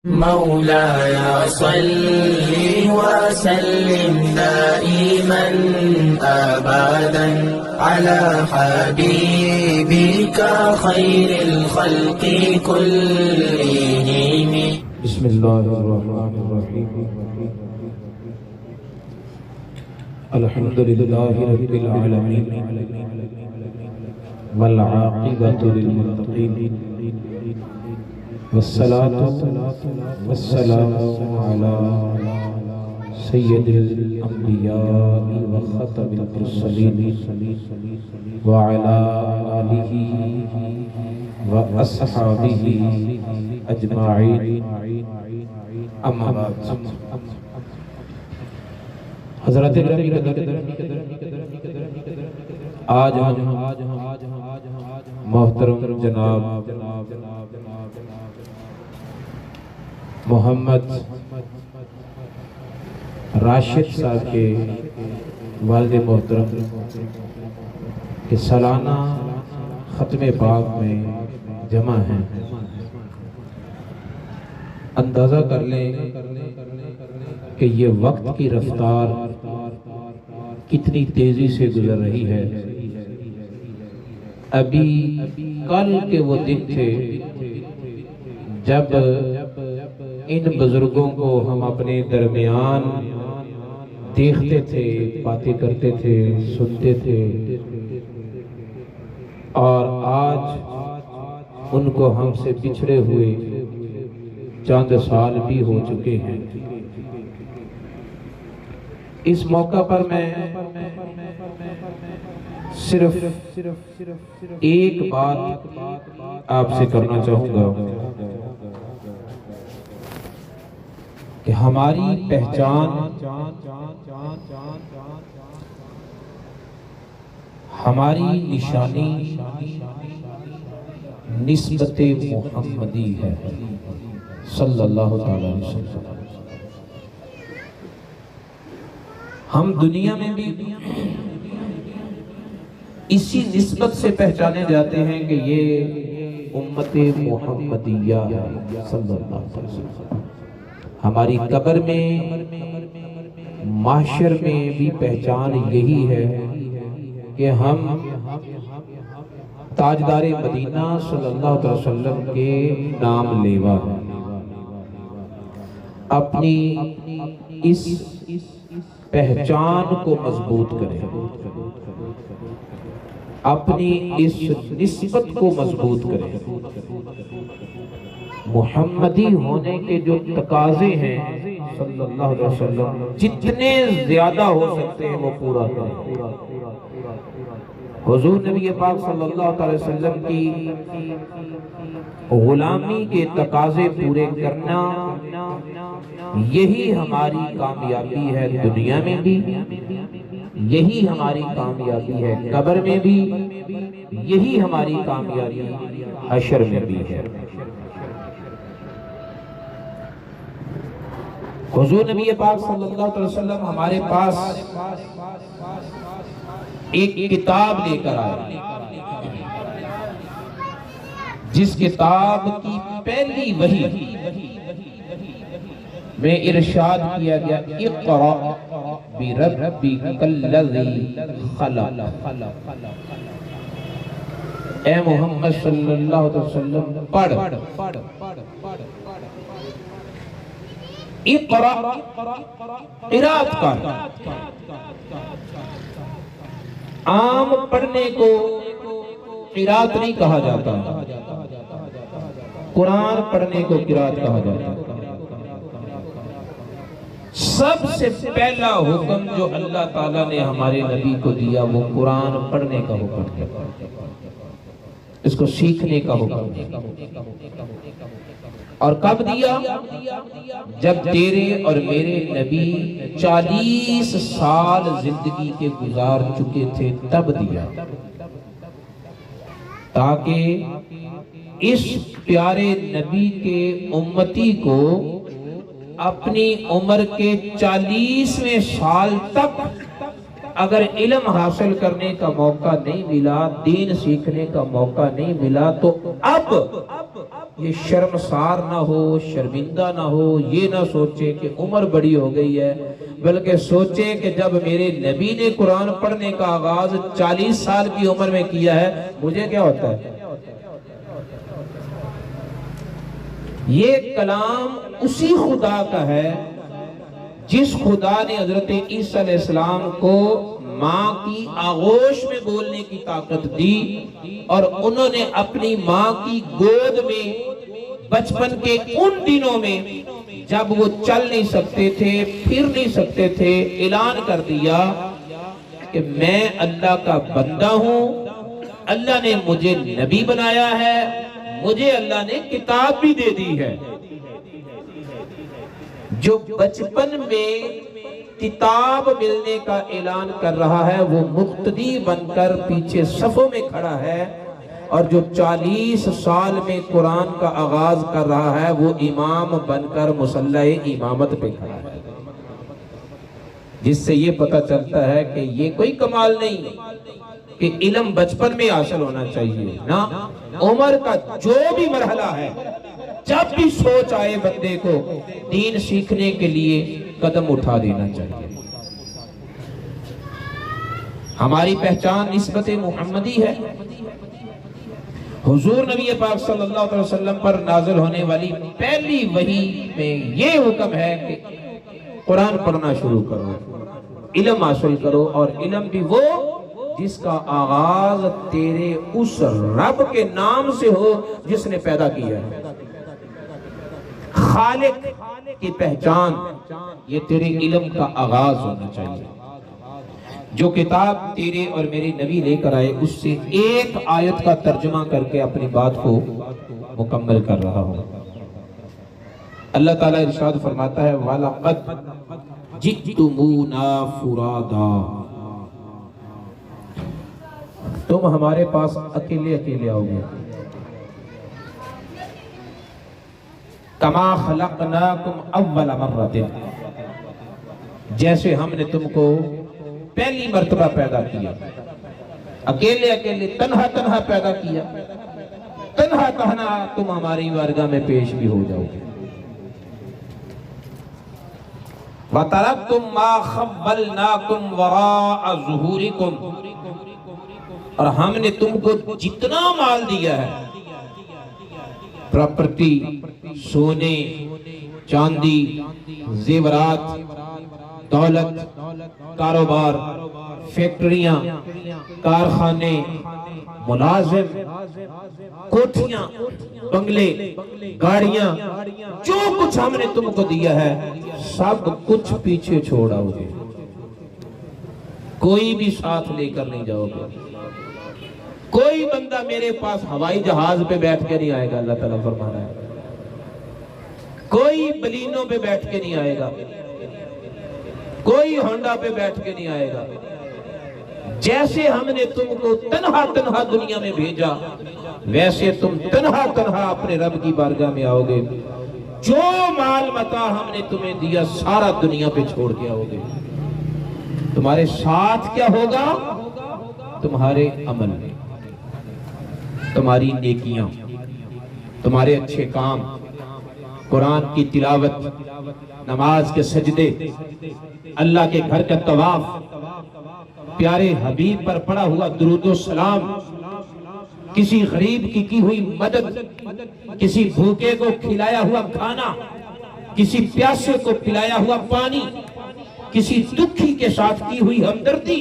مولاي صل وسلم دائما أبدا على حبيبك خير الخلق كلهم. بسم الله الرحمن الرحيم. الحمد لله رب العالمين والعاقبة للمتقين والصلاة والسلام على سيد الأنبياء وخاتم المرسلين وعلى آله وأصحابه أجمعين. أما بعد. حضرت آج ہم محترم جناب محمد راشد صاحب کے والد محترم کے سالانہ ختم پاک میں جمع ہیں. اندازہ کر لیں کہ یہ وقت کی رفتار کتنی تیزی سے گزر رہی ہے. ابھی کل کے وہ دن تھے جب ان بزرگوں کو ہم اپنے درمیان دیکھتے تھے، باتیں کرتے تھے، سنتے تھے، اور آج ان کو ہم سے بچھڑے ہوئے چند سال بھی ہو چکے ہیں. اس موقع پر میں صرف ایک بات آپ سے کرنا چاہوں گا کہ ہماری پہچان ہماری نشانی نسبت محمدی ہے صلی اللہ علیہ وسلم. ہم دنیا میں بھی اسی نسبت سے پہچانے جاتے ہیں کہ یہ امت محمدیہ ہے صلی اللہ علیہ وسلم. ہماری قبر میں، محشر میں بھی پہچان یہی ہے کہ ہم تاجدار مدینہ صلی اللہ علیہ وسلم کے نام لیوا ہیں. اپنی اس پہچان کو مضبوط کریں، اپنی اس نسبت کو مضبوط کریں. محمدی ہونے کے جو تقاضے ہیں صلی اللہ علیہ وسلم جتنے زیادہ ہو سکتے ہیں وہ پورا کریں. حضور نبی پاک صلی اللہ علیہ وسلم کی غلامی کے تقاضے پورے کرنا، یہی ہماری کامیابی ہے دنیا میں بھی، یہی ہماری کامیابی ہے قبر میں بھی، یہی ہماری کامیابی حشر میں بھی ہے. حضور نبی پاک صلی اللہ علیہ وسلم ہمارے پاس ایک کتاب لے کر آئے، جس کتاب کی پہلی وحی میں ارشاد کیا گیا اقرأ بربک الذی خلق. اے محمد صلی اللہ علیہ وسلم پڑھ. اقرأ قرات کر. عام پڑھنے کو قرات نہیں کہا جاتا، قرآن پڑھنے کو قرات کہا جاتا. سب سے پہلا حکم جو اللہ تعالیٰ نے ہمارے نبی کو دیا وہ قرآن پڑھنے کا حکم ہے، اس کو سیکھنے کا حکم ہے. اور کب دیا؟ جب تیرے اور میرے نبی 40 سال زندگی کے گزار چکے تھے تب دیا، تاکہ اس پیارے نبی کے امتی کو اپنی عمر کے 40ویں سال تک اگر علم حاصل کرنے کا موقع نہیں ملا، دین سیکھنے کا موقع نہیں ملا، تو اب یہ شرمسار نہ ہو، شرمندہ نہ ہو، یہ نہ سوچے کہ عمر بڑی ہو گئی ہے، بلکہ سوچے کہ جب میرے نبی نے قرآن پڑھنے کا آغاز 40 سال کی عمر میں کیا ہے، مجھے کیا ہوتا ہے؟ یہ کلام اسی خدا کا ہے جس خدا نے حضرت عیسیٰ علیہ السلام کو ماں کی آغوش میں بولنے کی طاقت دی، اور انہوں نے اپنی ماں کی گود میں بچپن کے ان دنوں میں جب وہ چل نہیں سکتے تھے، پھر نہیں سکتے تھے، اعلان کر دیا کہ میں اللہ کا بندہ ہوں، اللہ نے مجھے نبی بنایا ہے، مجھے اللہ نے کتاب بھی دے دی ہے۔ جو بچپن میں کتاب ملنے کا اعلان کر رہا ہے وہ مقتدی بن کر پیچھے صفوں میں کھڑا ہے، اور جو 40 سال میں قرآن کا آغاز کر رہا ہے وہ امام بن کر مصلی امامت پہ کھڑا ہے، جس سے یہ پتہ چلتا ہے کہ یہ کوئی کمال نہیں کہ علم بچپن میں حاصل ہونا چاہیے، نہ، عمر کا جو بھی مرحلہ ہے، جب بھی سوچ آئے بندے کو دین سیکھنے کے لیے قدم اٹھا دینا چاہیے۔ ہماری پہچان نسبت محمدی ہے۔ حضور نبی پاک صلی اللہ علیہ وسلم پر نازل ہونے والی پہلی وحی میں یہ حکم ہے کہ قرآن پڑھنا شروع کرو، علم حاصل کرو، اور علم بھی وہ جس کا آغاز تیرے اس رب کے نام سے ہو جس نے پیدا کیا ہے۔ خالق کی پہچان، یہ تیرے علم کا آغاز ہونا چاہیے۔ جو کتاب تیرے اور میرے نبی لے کر آئے اس سے ایک آیت کا ترجمہ کر کے اپنی بات کو مکمل کر رہا ہوں۔ اللہ تعالیٰ ارشاد فرماتا ہے وَلَقَدْ جِئْتُمُونَا فُرَادًا، تم ہمارے پاس اکیلے اکیلے آؤ گے، کما خلقناکم اول مرۃ، جیسے ہم نے تم کو پہلی مرتبہ پیدا کیا، اکیلے اکیلے تنہا تنہا پیدا کیا، تنہا تنہا تم ہماری بارگاہ میں پیش بھی ہو جاؤ گے۔ وَتَرَكْتُمْ مَا خَوَّلْنَاكُمْ وَرَاءَ ظُهُورِكُمْ، اور ہم نے تم کو جتنا مال دیا ہے، پراپرٹی، سونے، چاندی، زیورات، دولت، کاروبار، فیکٹریاں، کارخانے، ملازم، کوٹھیاں، بنگلے، گاڑیاں، جو کچھ ہم نے تم کو دیا ہے سب کچھ پیچھے چھوڑ آؤ گے، کوئی بھی ساتھ لے کر نہیں جاؤ گے۔ کوئی بندہ میرے پاس ہوائی جہاز پہ بیٹھ کے نہیں آئے گا، اللہ تعالیٰ فرما رہا ہے، کوئی بلینوں پہ بیٹھ کے نہیں آئے گا، کوئی ہونڈا پہ بیٹھ کے نہیں آئے گا۔ جیسے ہم نے تم کو تنہا تنہا دنیا میں بھیجا ویسے تم تنہا تنہا اپنے رب کی بارگاہ میں آؤ گے۔ جو مال متاع ہم نے تمہیں دیا سارا دنیا پہ چھوڑ کے آؤ گے۔ تمہارے ساتھ کیا ہوگا؟ تمہارے عمل، تمہاری نیکیاں، تمہارے اچھے کام، قرآن کی تلاوت، نماز کے سجدے، اللہ کے گھر کا طواف، پیارے حبیب پر پڑا ہوا درود و سلام، کسی غریب کی ہوئی مدد، کسی بھوکے کو کھلایا ہوا کھانا، کسی پیاسے کو پلایا ہوا پانی، کسی دکھی کے ساتھ کی ہوئی ہمدردی،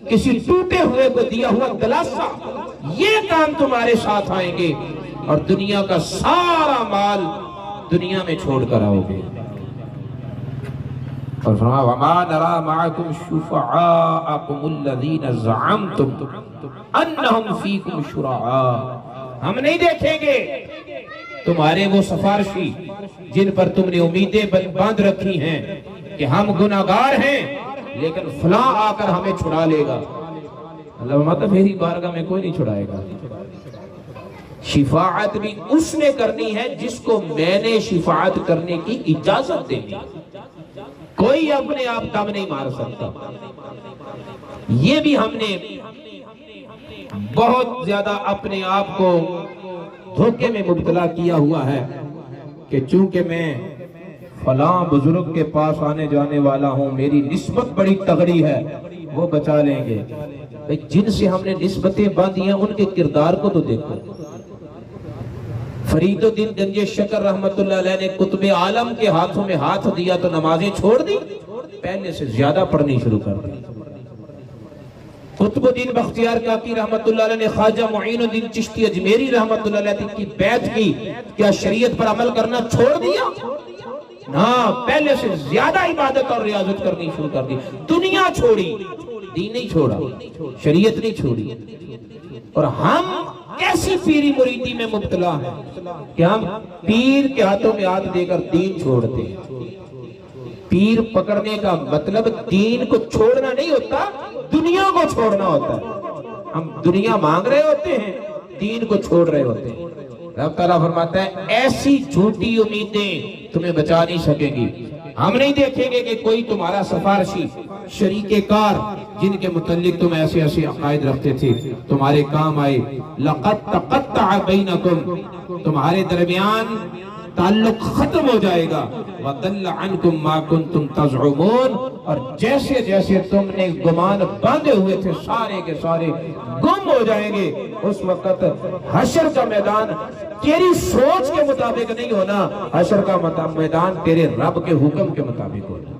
کسی ٹوٹے ہوئے کو دیا ہوا دلاسا، یہ کام تمہارے ساتھ آئیں گے اور دنیا کا سارا مال دنیا میں چھوڑ کر آؤ گے۔ اور فرمایا وَمَا نَرَى مَعَكُمْ شُفَعَاءَكُمُ الَّذِينَ زَعَمْتُمْ أَنَّهُمْ فِيكُمْ شُرَعَاءَ، ہم نہیں دیکھیں گے تمہارے وہ سفارشی جن پر تم نے امیدیں باندھ رکھی ہیں کہ ہم گناہگار ہیں لیکن فلاں آ کر ہمیں چھڑا لے گا۔ اللہ فرماتا میری بارگاہ میں کوئی نہیں چھڑائے گا۔ شفاعت بھی اس نے کرنی ہے جس کو میں نے شفاعت کرنے کی اجازت دینی، کوئی اپنے آپ دم نہیں مار سکتا۔ یہ بھی ہم نے بہت زیادہ اپنے آپ کو دھوکے میں مبتلا کیا ہوا ہے کہ چونکہ میں فلاں بزرگ کے پاس آنے جانے والا ہوں، میری نسبت بڑی تگڑی ہے، وہ بچا لیں گے۔ جن سے ہم نے نسبتیں باندھی ہیں ان کے کردار کو تو دیکھو۔ فرید الدین گنج شکر رحمت اللہ علیہ نے قطب عالم کے ہاتھوں میں ہاتھ دیا تو نمازیں چھوڑ دی، پہلے سے زیادہ پڑھنی شروع کر دی۔ قطب الدین بختیار کاکی رحمت اللہ علیہ نے خواجہ معین الدین چشتی اجمیری رحمت اللہ علیہ کی بیعت کی، کیا شریعت پر عمل کرنا چھوڑ دیا؟ نہ، پہلے سے زیادہ عبادت اور ریاضت کرنی شروع کر دی۔ دنیا چھوڑی، دین نہیں چھوڑا، شریعت نہیں چھوڑی۔ اور ہم کیسی پیری مریدی میں مبتلا ہیں کہ ہم پیر کے ہاتھوں میں ہاتھ دے کر دین چھوڑتے ہیں۔ پیر پکڑنے کا مطلب دین کو چھوڑنا نہیں ہوتا، دنیا کو چھوڑنا ہوتا ہے۔ ہم دنیا مانگ رہے ہوتے ہیں، دین کو چھوڑ رہے ہوتے ہیں۔ رب تعالیٰ فرماتا ہے ایسی جھوٹی امیدیں تمہیں بچا نہیں سکیں گی۔ ہم نہیں دیکھیں گے کہ کوئی تمہارا سفارشی، شریک کار جن کے متعلق تم ایسے ایسے عقائد رکھتے تھے تمہارے کام آئے۔ لَقَدْ تَقَطَّعَ بَيْنَكُمْ، تمہارے درمیان تعلق ختم ہو جائے گا۔ وَضَلَّ عَنْكُمْ مَا كُنْتُمْ تَزْعُمُونَ، اور جیسے جیسے تم نے گمان باندھے ہوئے تھے سارے کے سارے گم ہو جائیں گے۔ اس وقت حشر کا میدان تیری سوچ کے مطابق نہیں ہونا، حشر کا میدان تیرے رب کے حکم کے مطابق ہونا۔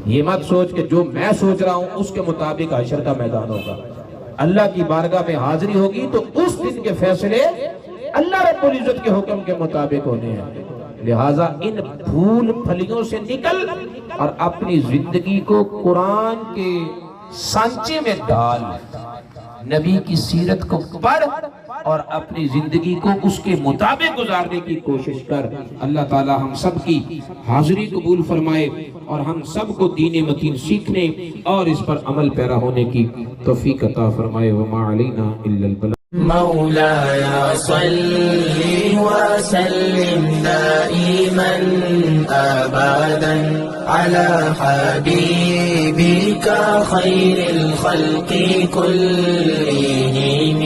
یہ مت سوچ کہ جو میں سوچ رہا ہوں اس کے مطابق حشر کا میدان ہوگا۔ اللہ کی بارگاہ میں حاضری ہوگی تو اس دن کے فیصلے اللہ رب العزت کے حکم کے مطابق ہونے ہیں۔ لہٰذا ان پھول پھلیوں سے نکل اور اپنی زندگی کو قرآن کے سانچے میں ڈال، نبی کی سیرت کو پڑھ اور اپنی زندگی کو اس کے مطابق گزارنے کی کوشش کر۔ اللہ تعالی ہم سب کی حاضری قبول فرمائے اور ہم سب کو دین متین سیکھنے اور اس پر عمل پیرا ہونے کی توفیق عطا فرمائے۔ وما علینا الا البلاغ۔ مولاي صل وسلم دائما أبدا على حبيبك خير الخلق كلهم